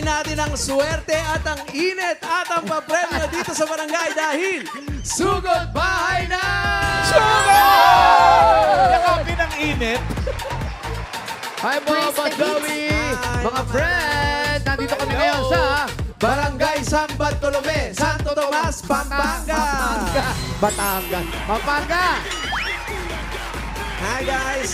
natin ang swerte at ang init at ang papremyo dito sa barangay dahil Sugod Bahay na! Yakapin ang init. Hi mga Badawi! Mga friends! Nandito kami ngayon sa Barangay San Bartolome, Santo Tomas, Pampanga! Batangas. Pampanga! Hi guys!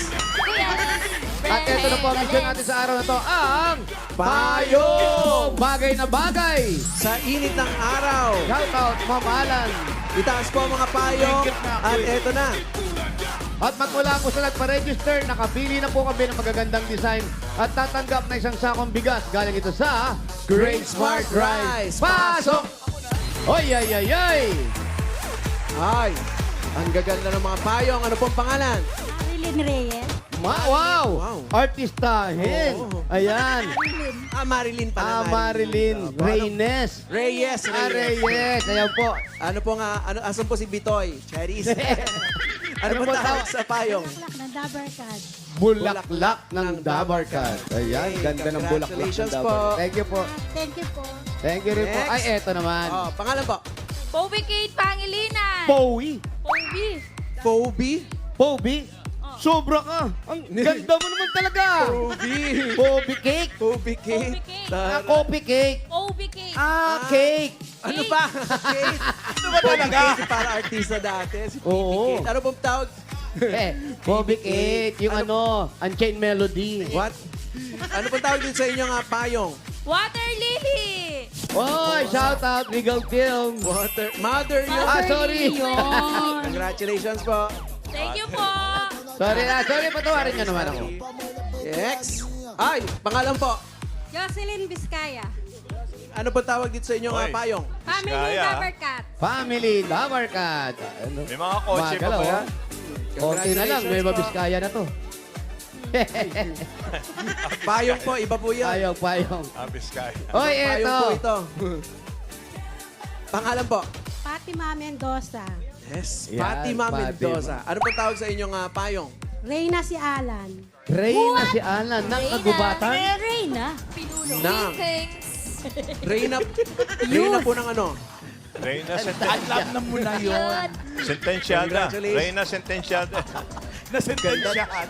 At ito na po ang mission natin sa araw na to, ang Payong! Bagay na bagay! Sa init ng araw, Shout out, mamalan! itaas po ang mga payong at eto na. At magmula po sa nagpa-register, nakapili na po kami ng magagandang design at tatanggap na isang sakong bigas. Galing ito sa Great Smart Rice. Pasok! Oy, ay, ay, ay! Ay, ang gaganda ng mga payong. Ano pong pangalan? Marilyn Reyes. Wow! Wow. Artistahin! Oo. Ayan! Marilyn pala. Marilyn Reynes! Reyes. Reyes! Ayan po. Ano po nga, asan po si Bitoy? Cherries. Ano po tawag sa payong? Bulaklak ng Dabarkad. Bulaklak ng Dabarkad. Ayan, Okay, ganda ng bulaklak ng congratulations Dabarkad. po. Thank you po. Thank you po. Thank you rin po. Next. Ay, eto naman. Oh, pangalan po? Poby Kate Pangilinan. Powi. Poby. Phoebe? Pobi? Sobra ka. Ang ganda mo naman talaga. Phoebe. Pobi cake. Phoebe cake. Phoebe cake. Coffee cake. Poby Kate. Cake. Ano pa? Cake. Ano ba talaga? Cake para artista dati. Si Phoebe Oo. Cake. Ano pong tawag? Pobi cake. Yung ano, Unchained Melody. What? Ano pong tawag din sa inyo nga payong? Water Lily. Oy, shout out, Regal Film. Mother yun. Sorry. Congratulations po. Thank you po. Sorry, patawarin niyo naman ako. Next. Ay, pangalan po. Jocelyn Vizcaya. Ano pong tawag dito sa inyo nga Hoy. payong? Family Vizcaya. Dabarkad. Family, Dabarkad. Ano? May mga kotse pa Magalaw, ba? ah. Konti na lang, may Congratulations po. mabiskaya na to. Payong po, iba po yan. Payong, payong. Biskaya. Oy, Payong eto. po ito. Pangalan po? Fatima Mendoza. Yes, Yan, Fatima Mendoza. Ano pong tawag sa inyo nga payong? Reyna si Alan. Reyna si Alan ng kagubatan. Reyna? Na. Thanks. Reyna po ng ano? Reyna Alam na mo na yun. Sentensyada. Congratulations. Reyna Sentensyada. Nasentensyahan.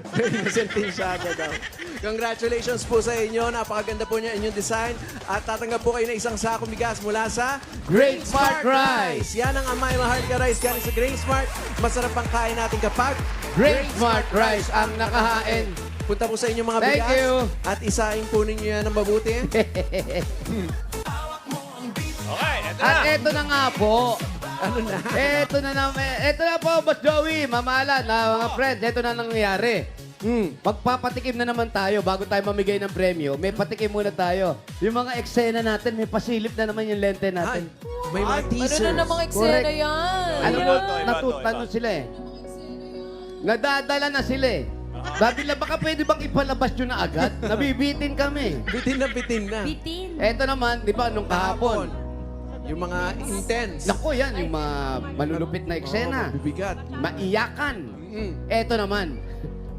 Reyna Sentensyada daw. Congratulations po sa inyo. Napakaganda po niya inyong design. At tatanggap po kayo ng isang sakong bigas mula sa Great Smart Rice. Yan ang Amay Maharlika Rice galing sa Great Smart. Masarap ang kain natin kapag Great Smart Rice ang nakahain. punta po sa inyong mga Thank bigas. you. At isahin po ninyo yan ng mabuti. Okay, eto At na. eto na nga po. Ano na? Eto na po, Boss Joey, mamalan, mga friends, eto na nangyayari. Magpapatikim na naman tayo bago tayo mamigay ng premyo. May patikim muna tayo. Yung mga eksena natin, may pasilip na naman yung lente Ay, natin. may mga Ano teasers. na namang eksena Correct. yan? Alam mo, Iba to, natutano iba. sila eh. Nadadala na sila eh. Sabi lang, baka pwede bang ipalabas nyo na agad? Nabibitin kami. Bitin na bitin na. Bitin. Eto naman, di ba, nung kahapon. Yung mga intense. Naku yan, yung mga malulupit na eksena. Bibigat. Maiyakan. Mm. Eto naman,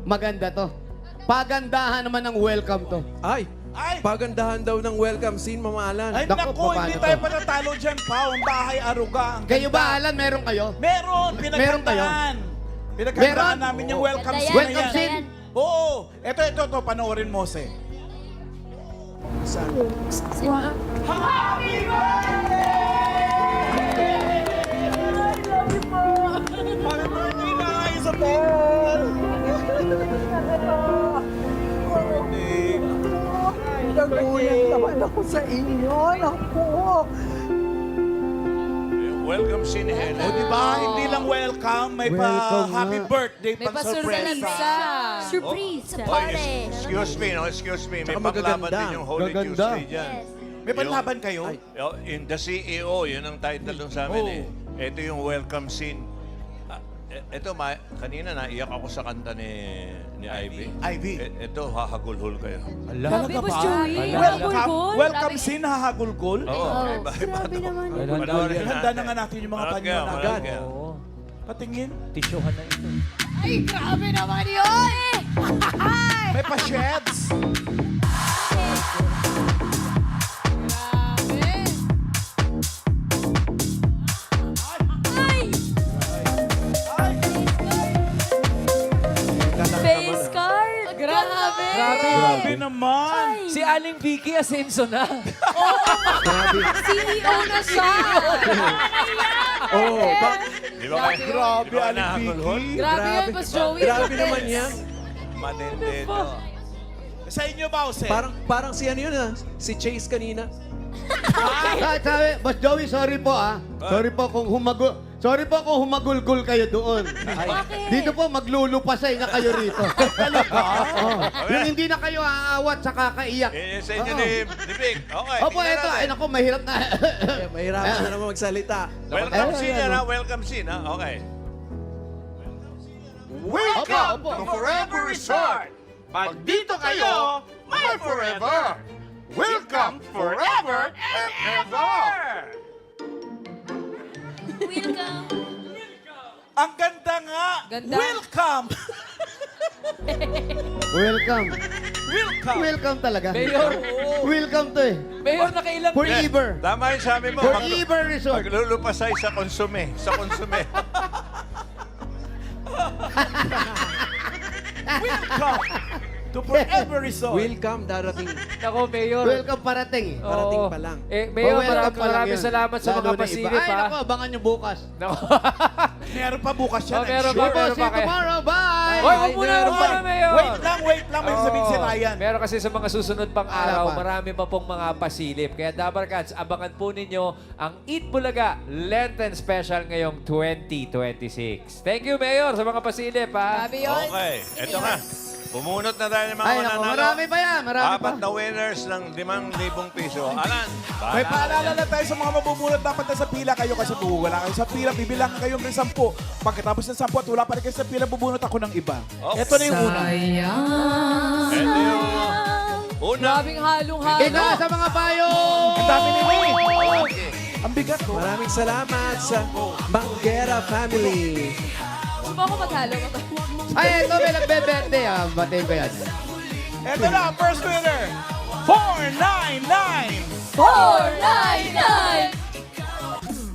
maganda to. Pagandahan naman ng welcome to. Ay, Ay! pagandahan daw ng welcome scene, Mama Alan. Ay, Naku, naku, hindi paano tayo to? panatalo dyan, Pao. Ang bahay aruga. Ang Kayo ganda. ba, Alan, meron kayo? Meron! Meron Pinaghandaan. Pinaghandaan Meron? namin yung welcome Ganda yan. scene na Welcome yan. scene? Oo. Ito, panoorin mo, Se. Saan? Happy birthday na, Isabel! Naguyat naman ako sa inyo. Naku. Welcome si ni Helen. O, di ba? Hindi lang welcome, may Welcome happy nga. birthday May pang pasurpresa. sorpresa. Surprise. Excuse me, no? Excuse me. May Tsaka paglaban magaganda. din yung Holy Gaganda. Tuesday dyan. May panlaban kayo? Ay. In the CEO, yun ang title dun sa amin Oh. eh. Ito yung welcome scene. Ito, kanina naiyak ako sa kanta ni Ivy. Ivy. Ito, hahagulhol kayo. Talaga Boss ba? Joey. Welcome, Hagulgol? welcome Grabe. scene, hahagulgol? Oo, iba Grabe to. naman. Panoorin Handa na nga natin yung mga panyo na agad. agad. Patingin. Ay, grabe naman yun! May pa-sheds. Face card. Grabe. Grabe naman. Si Aling Vicky Asenso na. CEO na siya. Oh, Di ba kayo? Grabe, Di ba Aling nakakulhol? Vicky. Grabe yun, Boss Joey. Grabe naman yan. Matindi ito. Sa inyo ba, Jose? Parang si ano yun si Chase kanina. Sabi, Boss Joey, sorry po Sorry po kung humagulgul kayo doon. Bakit? Dito po, maglulupasay na kayo rito. Oh. Yung hindi na kayo aawat sa kakaiyak. Eh, sa inyo ni Vic. Okay, Opo, tingnan eto. natin. Ay, naku, mahirap na. Mahirapan na naman magsalita. Welcome scene Ayan, yan, ha? Welcome scene, ha? Okay. Welcome to Forever Resort. Pag dito kayo, may forever. Welcome forever and ever. Welcome. Ang ganda nga. Ganda. Welcome. Welcome. Welcome. Welcome talaga. Mayor. Welcome to eh. Mayor, nakailang Forever. Tama yung sabi mo. Forever Resort. Maglulupasay sa konsume. Sa konsume. Welcome to Forever Resort. Welcome, darating. Ako, Mayor. Welcome parating. Oo. Parating pa lang. Mayor, Welcome pa lang maraming yan. salamat sa Lalo mga na iba. pasilip, Ay, naku, ha? abangan nyo bukas. Nako. Meron pa bukas yan. Oh, meron I'm pa, sure. meron See pa you kaya. tomorrow. Bye! Hoy, huwag muna, huwag muna, Mayor. Wait lang. May sabihin si Ryan. Meron kasi sa mga susunod pang araw, pa. marami pa pong mga pasilip. Kaya Dabarkats, abangan po ninyo ang Eat Bulaga Lenten Special ngayong 2026. Thank you, Mayor, sa mga pasilip, ha? Grabe yun. Okay. Ito na. Pumunot na tayo ng mga Ay, naku, mananalo. marami pa yan. Marami pa. Apat na winners ng 5,000 piso. Alan, May bahala paalala yan. na tayo sa mga mabubunot. Dapat nasa pila kayo kasi kung wala kayo sa pila, bibilang kayo ng 10. Pagkatapos ng 10 at wala pa rin kayo sa pila, bubunot ako ng iba. Oh. Ito na yung una. Ito yung una. Grabing halong-halo. Ito sa mga payo! Ang dami ni May. Ang bigat ko. Maraming salamat sa Banggera family. Gusto mo ako maghalo? Ay, ito may nagbe-birthday. Batiin ko yan. Ito na, first winner. 499. 499!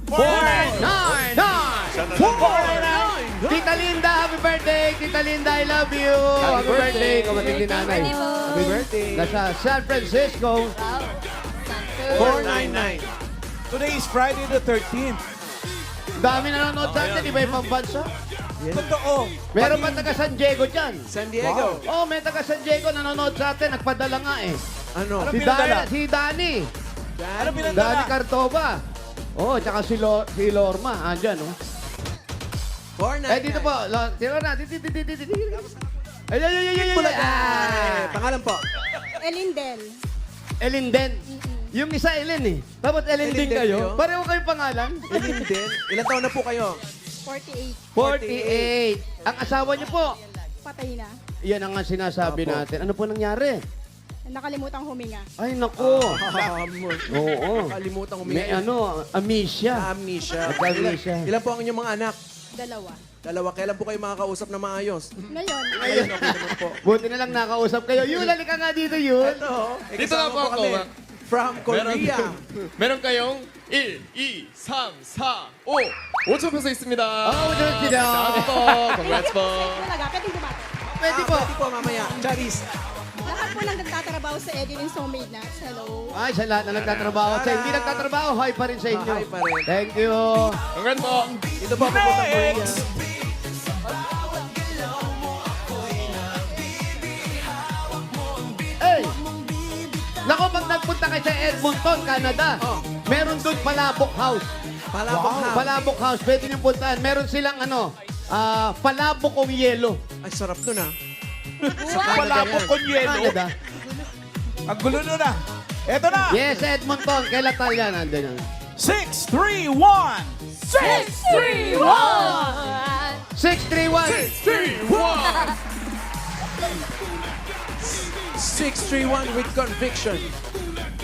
499! Sa nanalo. Tita Linda, happy birthday! Tita Linda, I love you! Happy birthday! Kumating din nanay. Birthday po. Happy birthday. Nasa San Francisco. 499. Today is Friday the 13th. Dami nanonood sa atin, iba ibang bansa. Totoo. Meron pa taga San Diego dyan. San Diego. Oh, may taga San Diego nanonood sa atin. Nagpadala nga eh. Ano? Ano Si pinadala? Dani. Si Dani. Ano Dani pinadala? Cartoba. Oh, tsaka si Lorma. Andyan, oh. 499. Eh, dito po. Tiro na. Ay, ay, ay, ay, ay, ay. Bulaga. Ah. Pangalan po. Elindel. Elin din. Yung isa Elin eh. Tapos Elin Elin din din kayo. kayo? Pareho kayong pangalan. Linden. Ilan taon na po kayo? 48. 48. Ang asawa niyo po. Patay na. Yan ang nga sinasabi Apo. natin. Ano po nangyari? Nakalimutang huminga. Ay, nako. Oo. Oo. Kalimutan ko May ano, amnesia. Amnesia. Amnesia. Ilan po ang inyong mga anak? 2. Dalawa. Kailan po kayo makakausap na maayos? Ngayon, Ngayon, okay naman po. Buti na lang nakausap kayo. Yun, halika nga dito, yun. Ito, Dito na po ako. From Korea. meron kayong 1, 2, 3, 4, 5. 5초 표수 있습니다. Oh, dyan sila. Salamat po. Congrats po. talaga, pwede bumati. Pwede po. Pwede po mamaya. Charis. Lahat po nang nagtatrabaho sa Evelyn Somade na. Hello. Ay, sa lahat na nagtatrabaho. Sa hindi nagtatrabaho, hi pa rin sa inyo. Hi pa rin. Thank you. Congrats po. Ito po, papuntang Korea. Hey! Nako, pag nagpunta kayo sa Edmonton, Canada, Oh. meron doon Palabok House. Palabok ha. Palabok House, pwede niyong puntahan. Meron silang palabok kong yelo. Ay, sarap dun ah. Palabok yan. con yelo. Canada. Ang gulo nun na. Ito na. Yes, Edmonton. Kailan tayo yan? Andun yan. 6, 3, 1. 631! 631. 631 with conviction.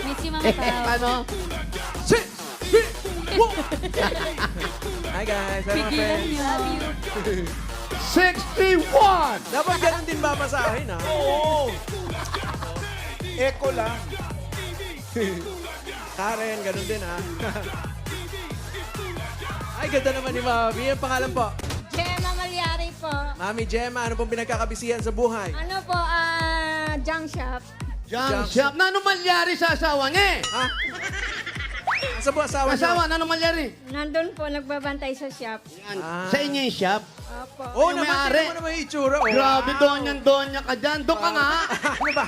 Miss you, Mama Eh, Pao. ano? 631. Hi guys. Hi mga Pigilan friends. niyo. 631. Dapat ganun din babasahin ha. Oo. Echo lang. Karen, ganun din ha. Ay, ganda naman ni Mami. Ang pangalan po? Gemma Malyari po. Mami Gemma, ano pong pinagkakabisihan sa buhay? Ano po, junk shop. Junk shop. Na ano malyari sa asawa niya? Ha? Asa po asawa niyo? Asawa, na ano malyari? Nandun po, nagbabantay sa shop. Sa inyo yung shop? Opo. Oo Yung naman, may-ari. tingnan mo naman yung itsura. Oh. Grabe, donya ka dyan. Doon ka nga. Ano ba?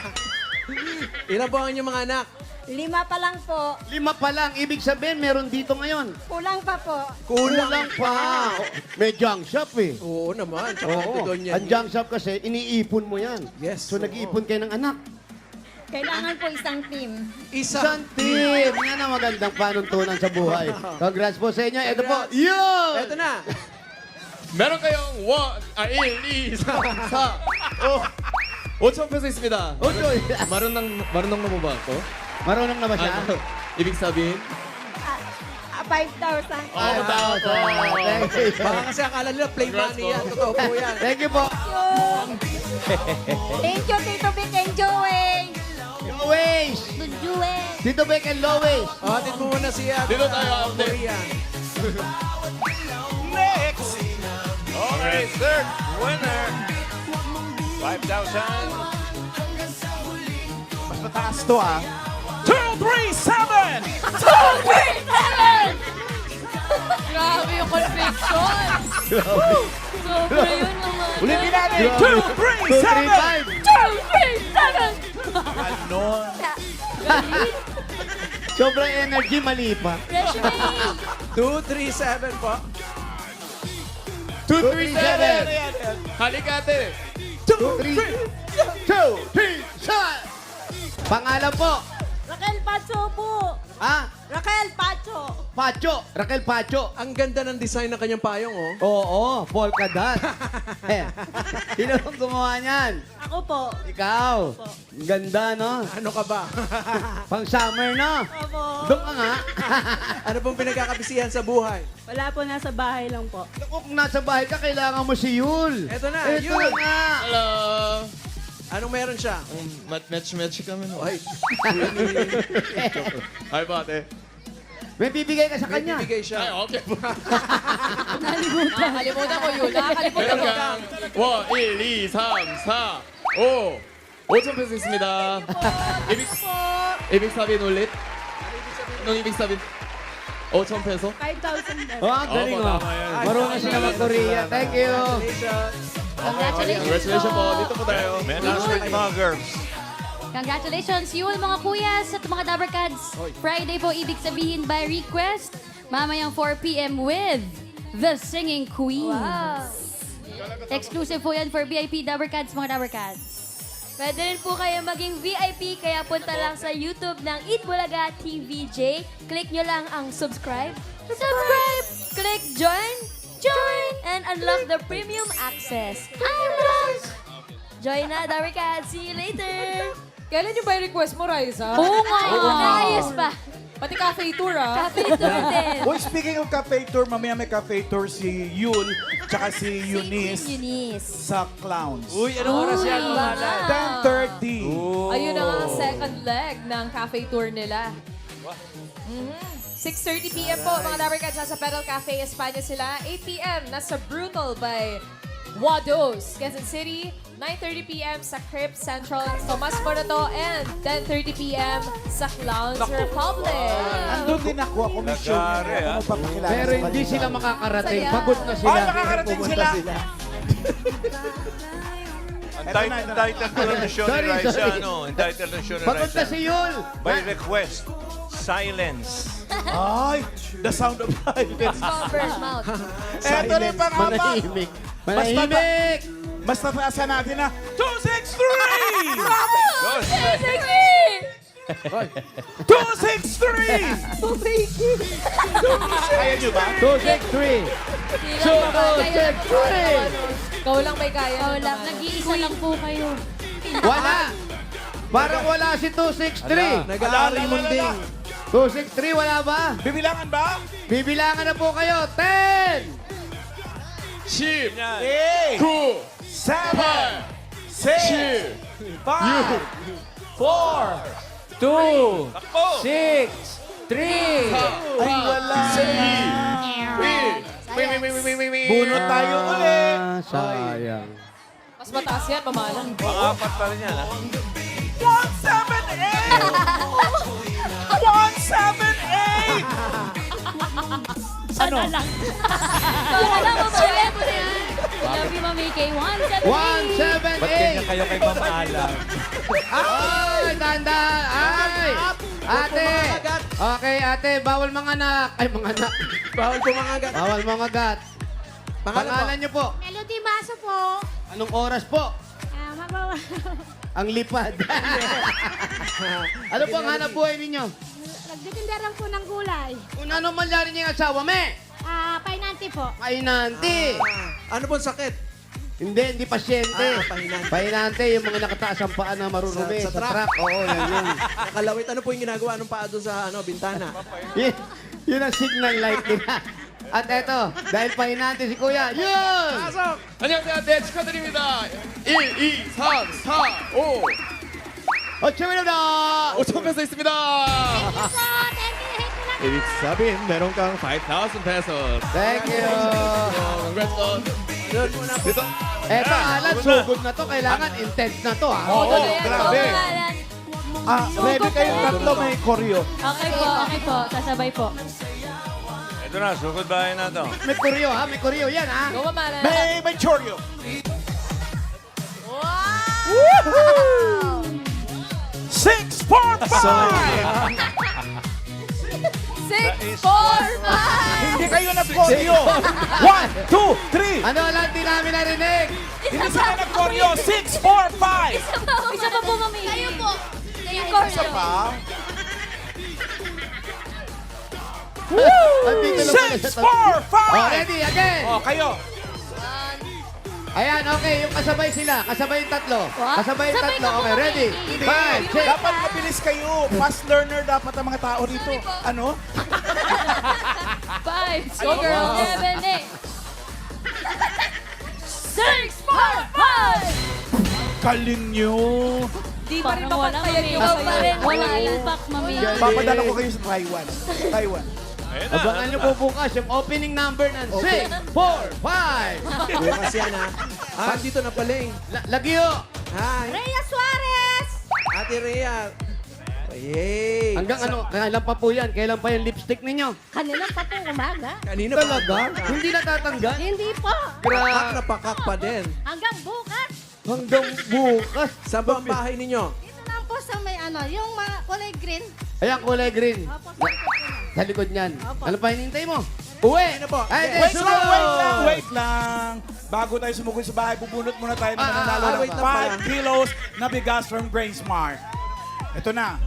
Ilan po ang inyong mga anak? 5 pa lang po. 5 pa lang. Ibig sabihin, meron dito ngayon. Kulang pa po. Kulang pa. May junk shop eh. Oo naman. Tsaka Oo. doon yan. Ang junk shop kasi, iniipon mo yan. Yes, So, oo. nag-iipon kayo ng anak. Kailangan po isang team. Isang team. Yan ang magandang panuntunan sa buhay. Congrats po sa inyo. Ito po. Yun! Eto na. meron kayong 1, 2, 3, 4, 5,000 있습니다. Otoy. marunong na mo ba ako? Marunong na ba siya? Ano? Ibig sabihin? 5,000. Oh, tama po. Thank you. Baka kasi akala nila play money yan. Totoo po yan. Thank you po. Thank you, Tito Vic and Joey. Lois. Joey. Dito Beck and Lois. Hatid mo muna siya. Dito tayo, ate. Korean. Okay, third winner. 5,000. Mas mataas to, 237! Grabe yung conviction. Sobra yun naman. Ulitin natin! 237. 2, 3, 7. Ganon. Sobrang energy, mali pa. Fresh me. 237 po. 237. Halikate. 2, 3, shot! Pangalan po. Raquel Pacho po. Ah, Raquel Pacho. Pacho. Raquel Pacho. Ang ganda ng design ng kanyang payong, oh. Oo, polka dot. Sino ang gumawa niyan? Ako po. Ikaw. Ang ganda, no? Ano ka ba? Pang summer, no? Opo. Doon ka nga. Ano pong pinagkakabisihan sa buhay? Wala po, nasa bahay lang po. Kung nasa bahay ka, kailangan mo si Yul. Eto na, Ito Yul. nga. Hello. Anong meron siya? Match kami no. Ay, Hi, pate. May bibigay ka sa may kanya. bibigay Ay, siya. okay po. Nakakalimutan ko yun. Nakakalimutan meron ko. kang 1, 2, 3, 4, 5. 5,000 있습니다. ibig sabihin ulit? Anong ibig sabihin? 5,000 peso? 5,000 Oh, galing Opo, oh. tama yan. Marunong sila mag-Korea. Thank you. Congratulations. Congratulations po. Dito po tayo. May announcement, mga girls. Congratulations, Yul, mga kuyas at mga Dabarkads. Friday po, ibig sabihin by request. Mamayang 4 p.m. with The Singing Queens. Exclusive po yan for VIP Dabarkads, mga Dabarkads. Pwede rin po kayo maging VIP, kaya punta lang sa YouTube ng Eat Bulaga TVJ. Click nyo lang ang subscribe. Subscribe! Click join! Join! And unlock the premium access. Unlock! Join na, Dabarkads. See you later! Kailan yung by request mo, Raisa? Oo nga! Naayos pa! Pati cafe tour, ah. Cafe tour din. Uy, speaking of cafe tour, mamaya may cafe tour si Yul, tsaka si Eunice Eunice. sa Clowns. Uy, anong oras yan? Wow. 10:30. Ayun na nga ang second leg ng cafe tour nila. 6:30 p.m. po, mga Dabarkads, nasa Pedal Cafe, Espanya sila. 8 p.m. nasa Brutal by Wados, Quezon City. 9:30 p.m. sa Crip Central, Tomas Morato. And 10:30 p.m. sa Clowns Republic. Andun din ako, commission. Nagare, Ako ah. magpapakilala Pero sa hindi kanila. sila makakarating. Saya. Pagod na sila. Ay, makakarating Pupunta sila. Entitled ko lang ng show ni Sorry, Raisa. sorry. Ano? Entitled ng show ni Pagod na Raisa. si Yul. By request, silence. Ay, the sound of silence. Cover's mouth. Eto na yung pang-apat. Manahimik. Manahimik. Mas tataasa natin na 263! 263! Kaya nyo ba? 263. So, 263. Ikaw lang may kaya. Ikaw lang, nag-iisa lang po kayo. Wala. Parang wala si 263. Nag-aari munding. 263, wala ba? Bibilangan ba? Bibilangan na po kayo. 10! 10, 8, 9, 7, 6, 5, 4, 3, 2, Takbo! 6, 3. Ay, wala. Bunot tayo uli. Sayang. Mas mataas yan, mamala. Pang-apat pa rin yan, ha? 178! 178! Ano? Para lang mamaya mo na yan. Love you, Mami K. 178. 178. Ba't ganyan kayo kay Mama Alam? Ay, dahan-dahan. Ay! Ate! Okay, ate, bawal manganak. Ay, manganak. Bawal pumangagat. Bawal mangagat. Pangalan niyo po. Melody Maso po. Anong oras po? Ang lipad. Ano po ang hanap buhay ninyo? Nagtitindaran po ng gulay. Kung ano man yan yung asawa, me? Painanti po. Painante. Ano pong sakit? Hindi pasyente. Pahinante. Painante, yung mga nakataas ang paa na marurumi Sa sa, truck. truck. Oo, yan yun. Nakalawit. Ano po yung ginagawa nung paa doon sa bintana? Yun ang signal light nila. At eto, dahil painante si Kuya, yun! Pasok! 안녕하세요. 네, 축하드립니다. 1, 2, 3, 4, 5. 8,000 na! 5,000 peso 있습니다. Ibig sabihin, meron kang 5,000 pesos. Thank you! Congrats, Don. Doon muna po. Dito. Eto, Alan, sugod na to. Kailangan intense na to, ha? Oo, Grabe. Ready kayong tatlo, may koryo. Okay po. Sasabay po. Ito na, sugod bahay na to. May kuryo, ha? May kuryo yan, ha? Go, mamala. May choryo. 6, 4, 5! 6, 4, 5. Hindi kayo nag-koryo. 1, 2, 3. Ano lang, di namin narinig? Hindi sila nag-koryo. 6, 4, 5. Isa pa po, Mami. Kayo po. Isa pa. Andito lang pala 6, sa 4, 5. Oh, ready, again! Oh, kayo. Ayan, okay, yung kasabay sila. Kasabay yung tatlo. Kasabay yung Sabay tatlo. ka po, Okay, ready? Mami. 5, check. Dapat mabilis kayo. Fast learner dapat ang mga tao dito. Ano? 5. Go, girl. 7, 8. 6, 4, 5. Galing nyo. Di pa rin mapantayan yung Ikaw pa rin. sayo. Wala impact, Mami. Papadala ko kayo sa Taiwan. Taiwan. Ayun na. Abangan nyo po bukas yung opening number ng 6, 4, 5. Bukas yan, ha? Dito na paling. Lagyo! Hi. Rhea Suarez! Ate Rhea. Yay. Hanggang ano, kailan pa po yan? Kailan pa yung lipstick ninyo? Kanina pa po umaga. Kanina Talaga? pa. Hindi natatanggal? Hindi po. Pakak na pakak pa din. Hanggang bukas. Hanggang bukas. Saan ba ang bahay ninyo? Dito lang po sa may yung mga kulay green. Ayan, kulay green. Opo, sa likod po na. Sa likod niyan. Opo. Ano pa hinintay mo? Uwi! Ano po? Ay, Wait sugo! lang. Wait lang. Bago tayo sumugod sa bahay, bubunot muna tayo ng nanalo wait ng lang pala. 5 kilos na bigas from Grain Smart. Ito na.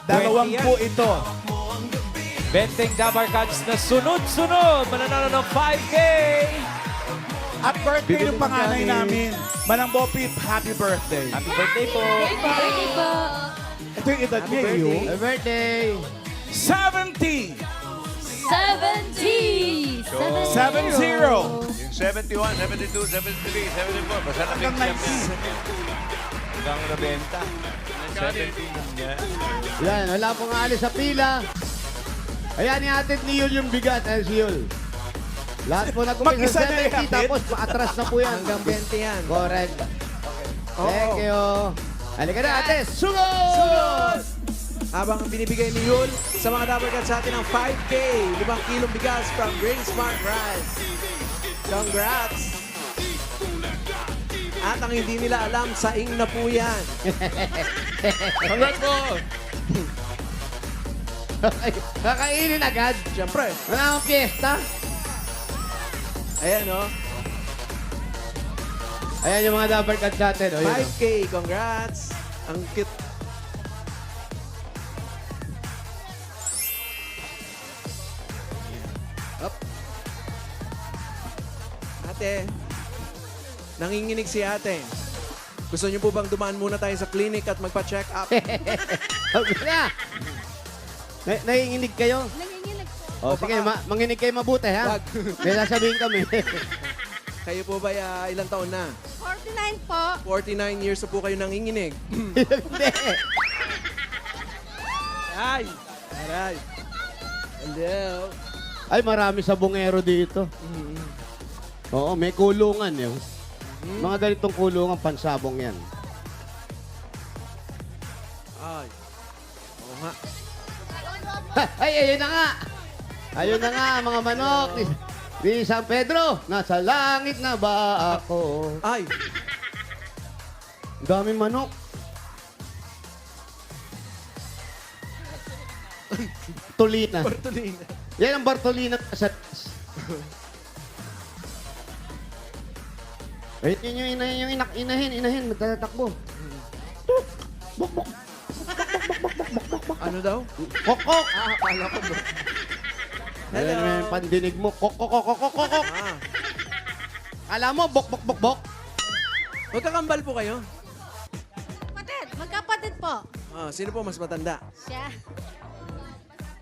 20 po ito. Benteng Dabar Cats na sunod-sunod. Mananalo ng 5K. At birthday ng panganay namin. Manang Bopip, happy birthday. Happy birthday po. Birthday po. Ito yung edad niya, birthday. yun. Happy birthday! 70! 70. 70! Yung 71, 72, 73, 74. Basta na big Hanggang champ yan. Hanggang nabenta. 17 yan. Yan, wala pong alis sa pila. Ayan, ihatid ni Yul yung bigat. Ayan si Yul. Lahat po Mag-isa nag-umpisa sa na 70, ihatid? tapos paatras na po yan. Hanggang 20 yan. Correct. Oo. Thank you. Halika na, ate. Sugod! Habang binibigay ni Yul sa mga Dabber Cats sa atin ng 5K, 5 kilong bigas from Grain Smart Rice. Congrats! At ang hindi nila alam, saing na po yan. Congrats po. Kakainin agad. Siyempre. Wala akong piyesta. Ayan, no? Ayan yung mga Dabber Cats sa atin. O, yun, o. 5K, congrats! Ang cute. Up. Ate, nanginginig si ate. Gusto niyo po bang dumaan muna tayo sa clinic at magpa-check up? Okay na. Nanginginig kayo? Nanginginig po. O, sige, manginig kayo mabuti, ha? Wag. May sasabihin kami. Kayo po ba ilang taon na? 49 po. 49 years na po kayo nanginginig. Hindi. Ay! Aray! Hello! Ay, marami sabongero dito. Oo, may kulungan eh. Mga ganitong kulungan, pansabong yan. Ay! Oo nga. Ay, ayun na nga. Ayun na nga, mga manok. Ni San Pedro, nasa langit na ba ako? Ay! Daming manok. Bartolina. Bartolina. Yan ang Bartolina sa... Ayun yun yung inahin, inahin, magtatakbo. Bok, bok, Ano daw? kok, kok. Akala ko ba? Hello. Ayan yung pandinig mo, kok, kok, kok, kok, kok, kok. Ah. Alam mo, bok, bok, bok, bok. Magkakambal po kayo? Kapatid, magkapatid po. Ah, sino po mas matanda? Siya.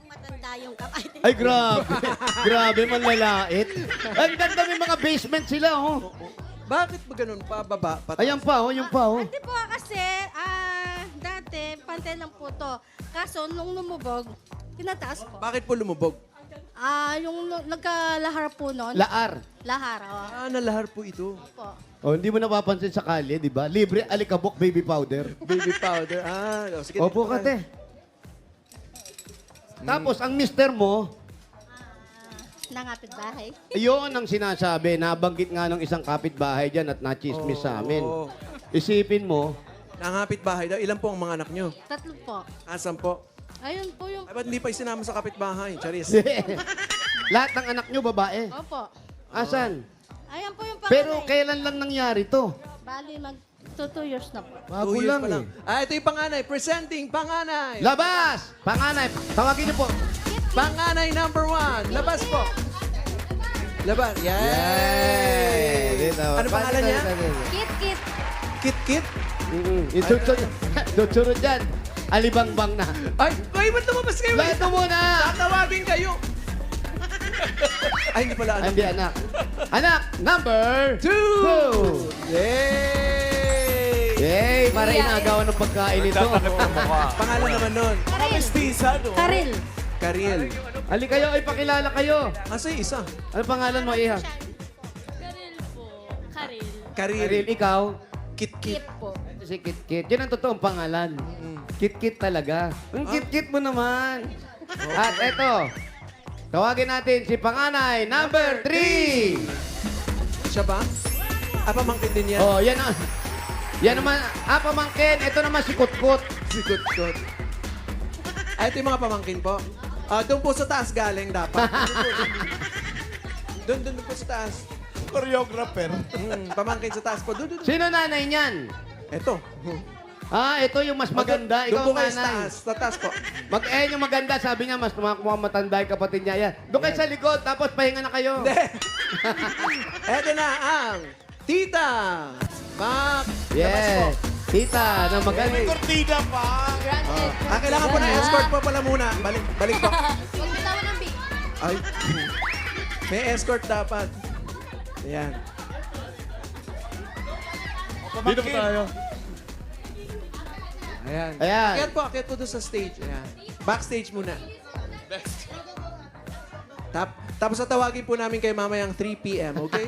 Matanda yung kapatid. Ay, grabe. Grabe, manlalait. Ang ganda, may mga basement sila, oh. Bakit ba ganun? Pababa? Pataas? Ayan pa, oh, yung pa, oh. Hindi po kasi, dati, pantay lang po to. Kaso, nung lumubog, tinataas po. Bakit po lumubog? Yung nagkalahar po noon. Laar. Lahar, oh. Nalahar po ito. Po. Oh, hindi mo napapansin sa kalye, di ba? Libre alikabok baby powder. Baby powder. Sige. Opo ka, te. Tapos, ang mister mo, Nangapit bahay. yun ang sinasabi. Nabanggit nga ng isang kapitbahay dyan at nachismis sa amin. Oo. Isipin mo, Nangapit bahay daw. Ilan po ang mga anak nyo? 3 po. Asan po? Ayun po yung... Ay, ba't hindi pa isinama sa kapitbahay? Charis. lahat ng anak nyo babae. Opo. Asan? Ayan po yung panganay. Pero kailan lang nangyari to? Bali, 2 years na po. Bago 2 years lang pa lang. eh. Ito yung panganay. Presenting panganay. Labas! Panganay, tawagin niyo po. Panganay number 1. Labas po. Labas. Yay! Dito. Ano pangalan niya? Kit, kit. Kit Kit? Yung susunod dyan, alibangbang na. Ay, ba't lumabas kayo? Ito muna! Tatawagin kayo. Ay, hindi pala anak. Hindi, anak. Anak, number 2! 2! Yay! Yay! Para inagawan ng pagkain ito. Pangalan naman nun. Kamistisa, no? Karil. Karil. Ali kayo, ay pakilala kayo. Asa yung isa? Ano pangalan mo, Iha? Karil po. Karil. Karil. Karil, ikaw? Kit Kit. Kit po. Ito si Kit Kit. Yan ang totoong pangalan. Kit Kit talaga. Ang Kit Kit mo naman. At eto, tawagin natin si panganay, number 3. Siya ba? Pamangkin din yan. Oh, yan ang... Yan naman, pamangkin. Ito naman si Kutkut. Si Kut Kut. Ito yung mga pamangkin po. Doon po sa taas galing dapat. Doon po sa taas. Choreographer. Pamangkin sa taas po. Doon. Sino nanay niyan? Ito. Ito yung mas maganda. Ikaw Doon po ang kayo sa nanay. taas. Sa taas po. Yung maganda, sabi niya, mas mukhang matanda yung kapatid niya. Yan. Doon kayo sa likod, tapos pahinga na kayo. Hindi. Ito na ang Tita Mac. Yes. Tita, na maganda. Cortina pa. Kailangan po na escort po pala muna. Balik po. Huwag bitawan ng big. Ay. May escort dapat. Ayan. Dito po tayo. Ayan. Ayan. Akyat po doon sa stage. Ayan. Backstage muna. Tapos tatawagin po namin kayo mamayang 3 p.m., okay?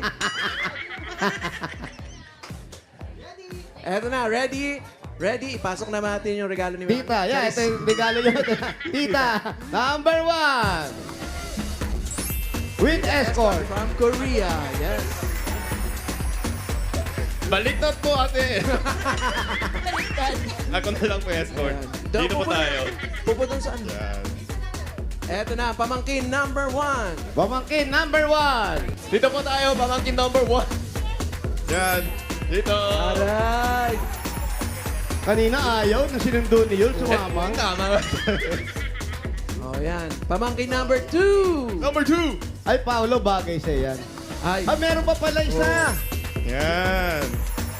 Eto na, ready? Ready? Ipasok na natin yung regalo ni Mami. Tita, yan. Ito yung regalo niyo. Tita, number 1. With escort. From Korea, yes. Baliktad po, ate. Ako na lang po escort. Ayan. Dito po tayo. Pupunta saan? Yan. Eto na, pamangkin number 1. Pamangkin, number 1. Dito po tayo, pamangkin number 1. Yan. Dito. Aray! Kanina ayaw, nung sinundo ni Yul, sumama. Tama. Oh, yan. Pamangkin number 2. Number 2. Ay, Paolo, bagay sa'yo yan. Ay. Meron pa pala isa. Yan.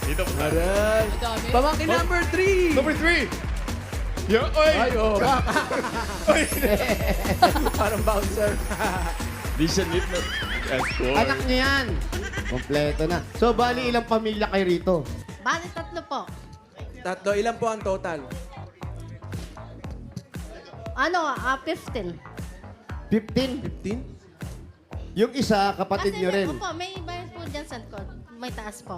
Dito po tayo. Aray. Pamangkin number 3. Number 3. Yan. Oy. Ay, oh. Parang bouncer. Di siya need na escort. Anak niya yan. Kompleto na. So, bali ilang pamilya kayo rito? Bali, 3 po. 3. Ilan po ang total? 15. 15? 15? Yung isa, kapatid nyo rin. Opo, may iba po dyan sa likod. May taas po.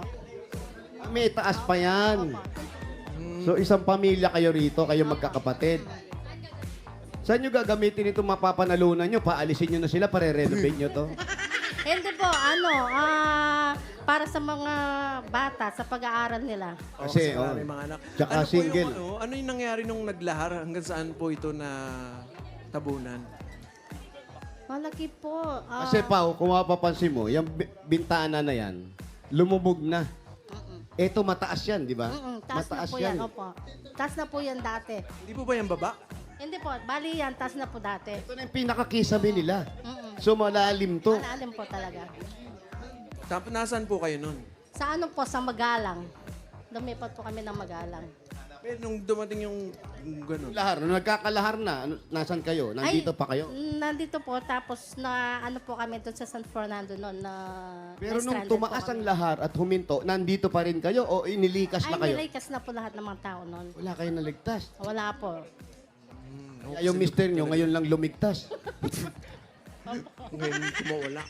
May taas pa yan. Opo. So, isang pamilya kayo rito, kayo magkakapatid. Saan nyo gagamitin itong mapapanalunan nyo? Paalisin nyo na sila, pare-renovate nyo to. Hindi po, para sa mga bata, sa pag-aaral nila. Kasi, Oh, may mga anak. Tsaka Ano po single. ano yung nangyari nung naglahar? Hanggang saan po ito na tabunan? Malaki po. Kasi, Pao, kung mapapansin mo, yung bintana na yan, lumubog na. Ito, mataas yan, di ba? Taas na po yan, opo. Taas na po yan dati. Hindi po ba yung baba? Hindi po, bali yan, taas na po dati. Ito na yung pinakakisabi nila. So, malalim to. Malalim po talaga. Tapos nasaan po kayo nun? Sa ano po, sa Magalang. Lumipat po kami ng Magalang. Eh, nung dumating yung gano'n. Lahar, nung nagkakalahar na, nasan kayo? Nandito pa kayo? Nandito po, tapos na ano po kami doon sa San Fernando noon na Pero nung na-stranded tumaas po ang kami. lahar at huminto, nandito pa rin kayo o inilikas na Ay, kayo? nilikas na po lahat ng mga tao noon. Wala kayong naligtas. Wala po. Kaya yung mister nyo ngayon lang lumigtas. Ngayon kumawala.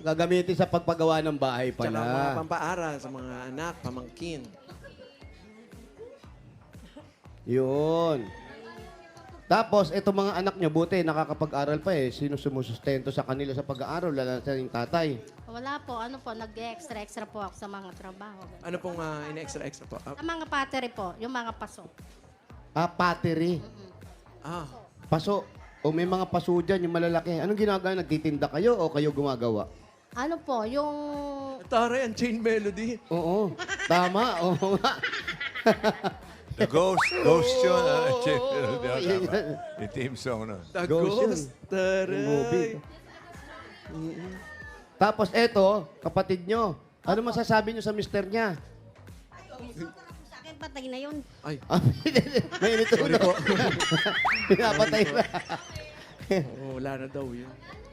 Gagamitin sa pagpagawa ng bahay Tsaka mga pala. pampaaral sa mga anak, pamangkin. Yun. Tapos, itong mga anak nyo, buti, nakakapag-aral pa eh. Sino sumusustento sa kanila sa pag-aaral? Lalo na sa yung tatay. Wala po. Ano po, nag-extra po ako sa mga trabaho. Ano pong ina-extra po? Sa mga battery po, yung mga paso. Battery. Paso. O may mga paso dyan, yung malalaki. Anong ginagawa? Nagtitinda kayo o kayo gumagawa? Ano po, yung... Taray, ang chain melody. Oo. Tama. Oo nga. The Ghost. Ghost yun. Yun. Yung team song nun. The Ghost yun. Ghost. Taray. Yung movie. Tapos eto, kapatid nyo. Ano masasabi nyo sa mister niya? Sa akin, patay na yun. Ay, May initulog. Pinapatay na. wala na daw yun.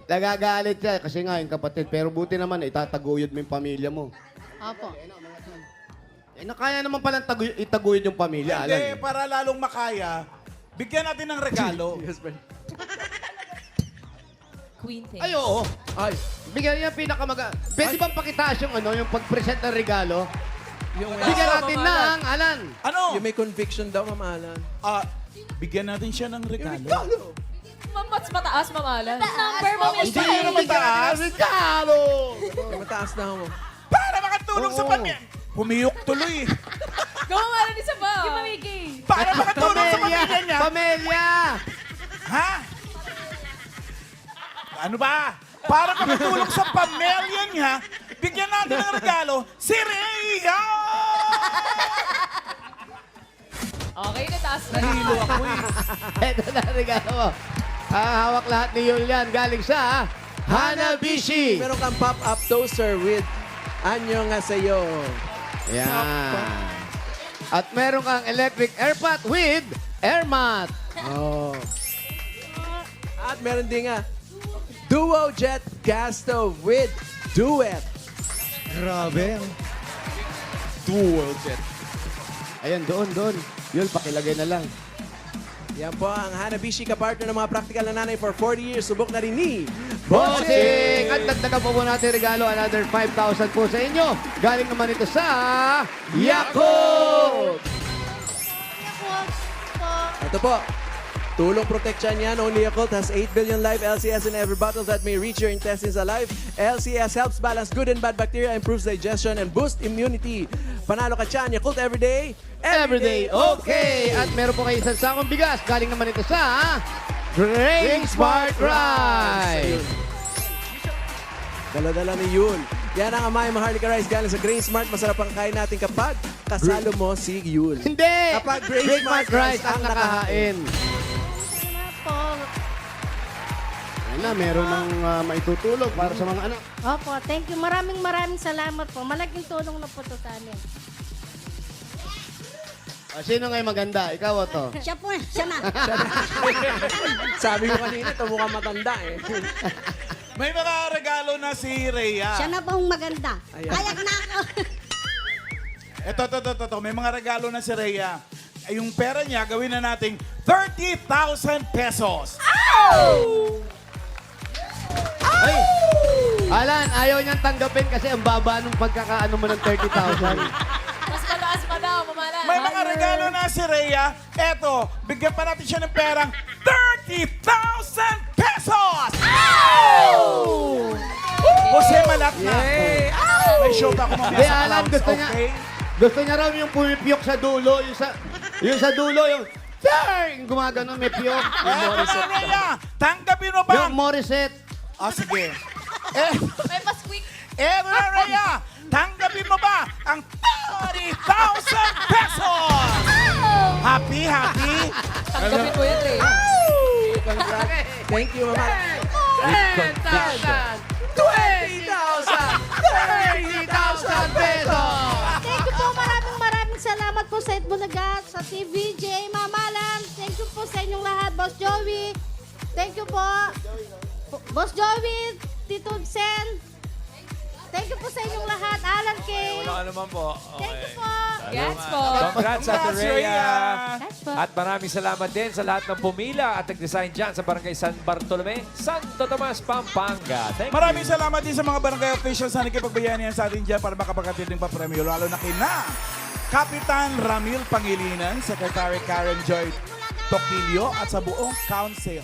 Nagagalit siya kasi nga yung kapatid. Pero buti naman, itataguyod mo yung pamilya mo. Opo. Eh, nakaya naman palang itaguyod yung pamilya, Hindi, Alan. para lalong makaya, bigyan natin ng regalo. Yes, man. Queen thing. Ay, oo. Ay, Bigyan niya pinakamaga. Pwede bang pakitaas yung yung pag-present ng regalo? yung, Bigyan natin ng, Alan. Ano? yung may conviction daw, mamahalan. Bigyan natin siya ng regalo. Mas mataas, mamalan. Number mo, Hindi Mr. yun naman taas. Regalo! Yung mataas na ako. Para makatulong sa Oo. pamilya. Pumiyok tuloy. Gawa nga rin isa ba? Para makatulong sa pamilya niya. Pamilya! Ha? Ano ba? Para makatulong sa pamilya niya, bigyan natin ng regalo si Rhea! Okay, nataas na. Hilo ako eh. Ito na regalo mo. Hawak lahat ni Julian. Galing sa Hanabishi. Meron kang pop-up toaster with anyo nga sa'yo. Yan. At meron kang electric airpot with airmat. Oh. At meron din nga Duo Jet Gas Stove with Duet. Grabe. Dual jet. Ayan, doon. Yun, pakilagay na lang. Yan po ang Hanabishi ka-partner ng mga practical na nanay for 40 years. Subok na rin ni Bossing! At dagdagan po natin regalo, another 5,000 po sa inyo. Galing naman ito sa Yakult! Ito po. Tulong protection yan. Only Yakult has 8 billion live LCS in every bottle that may reach your intestines alive. LCS helps balance good and bad bacteria, improves digestion, and boost immunity. Panalo ka dyan. Yakult everyday. Everyday okay! At meron po kayo isang sakong bigas. Galing naman ito sa Grain Smart Rice! Dala-dala ni Yul. Yan ang Amay Maharlika Rice galing sa Grain Smart. Masarap ang kain natin kapag kasalo mo si Yul. Hindi! Kapag Grain Grain Smart Smart Rice Rice ang nakahain. Po. Ayun na, meron ng maitutulog para sa mga anak. Opo, thank you. Maraming salamat po. Malaking tulong na po to sa amin. Sino ngayon maganda? Ikaw o to? Siya po, siya na. Sabi ko kanina, ito mukhang matanda eh. May mga regalo na si Rhea. na pong maganda. Ayan. Kayak na ako. Ito. May mga regalo na si Rhea. Yung pera niya, gawin na nating 30,000 pesos. Ay! Alan, ayaw niyang tanggapin kasi ang baba nung pagkakaano mo ng 30,000. Mas mataas pa daw, mamalan. May mga regalo na si Rhea. Eto, bigyan pa natin siya ng perang 30,000 pesos! Jose Malat na ako. May show pa ako mamaya Hindi, sa Alan, clouds, gusto niya, okay? gusto niya raw yung pumipiyok sa dulo, yung sa dulo, yung yung gumagano, may piyok. Eto na, Rhea! Tanggapin mo ba? Yung Morissette. Sige. May pa-squeak. Eto na, Rhea! Tanggapin mo ba ang 30,000 pesos? Happy, happy? Tanggapin mo yan, Ray. Thank you, Mama. 10,000! 20,000 pesos! Thank you po, maraming salamat po sa Itbulaga, sa TVJ, Mamalan. Thank you po sa inyong lahat, Boss Joey. Thank you po. Boss Joey, Tito Sen. Thank you po sa inyong lahat, Alan K. Wala naman po. Thank you po. Gets po. Congrats, Ate Congrats, Rhea. Rhea. That's po. At maraming salamat din sa lahat ng pumila at nag-design dyan sa Barangay San Bartolome, Santo Tomas, Pampanga. Thank Maraming you. salamat din sa mga barangay officials na nakipagbayanihan sa atin dyan para makapagkatid ng papremyo. Lalo na kina Kapitan Ramil Pangilinan, Secretary Karen Joy Toquillo at sa buong council.